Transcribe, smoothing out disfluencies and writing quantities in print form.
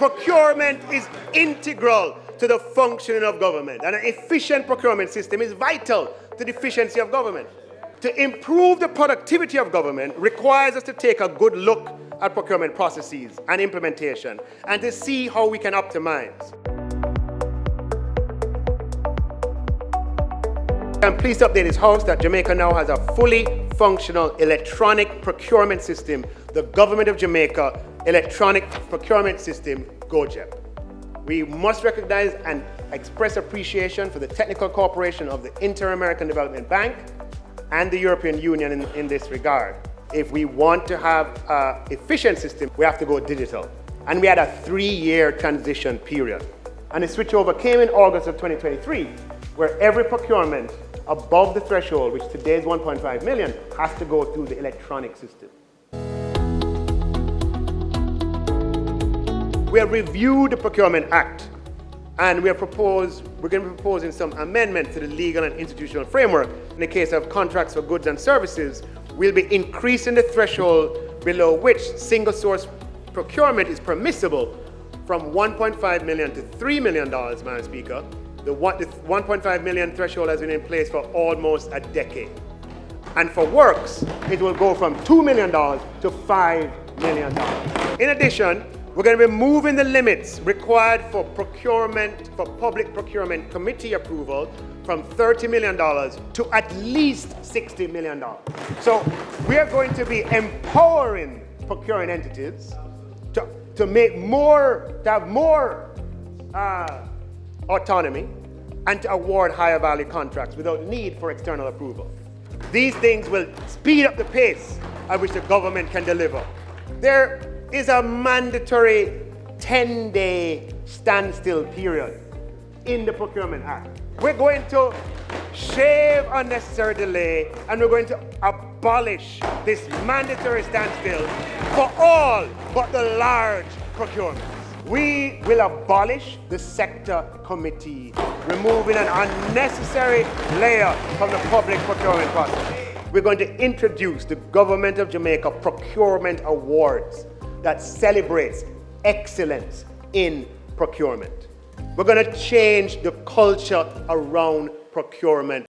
Procurement is integral to the functioning of government, and an efficient procurement system is vital to the efficiency of government. To improve the productivity of government requires us to take a good look at procurement processes and implementation and to see how we can optimize. I'm pleased to update this House that Jamaica now has a fully functional electronic procurement system, the Government of Jamaica Electronic Procurement System, GOJ. We must recognize and express appreciation for the technical cooperation of the Inter-American Development Bank and the European Union in this regard. If we want to have an efficient system, we have to go digital. And we had a 3-year transition period. And the switchover came in August of 2023, where every procurement above the threshold, which today is 1.5 million, has to go through the electronic system. We have reviewed the Procurement Act, and we're going to be proposing some amendments to the legal and institutional framework. In the case of contracts for goods and services, we'll be increasing the threshold below which single source procurement is permissible from 1.5 million to $3 million, Madam Speaker. The 1.5 million threshold has been in place for almost a decade. And for works, it will go from $2 million to $5 million. In addition, we're going to be moving the limits required for public procurement committee approval from $30 million to at least $60 million. So we are going to be empowering procuring entities to have more autonomy and to award higher value contracts without need for external approval. These things will speed up the pace at which the government can deliver. There is a mandatory 10-day standstill period in the Procurement Act. We're going to shave unnecessary delay, and we're going to abolish this mandatory standstill for all but the large procurements. We will abolish the sector committee, removing an unnecessary layer from the public procurement process. We're going to introduce the Government of Jamaica Procurement Awards that celebrates excellence in procurement. We're going to change the culture around procurement.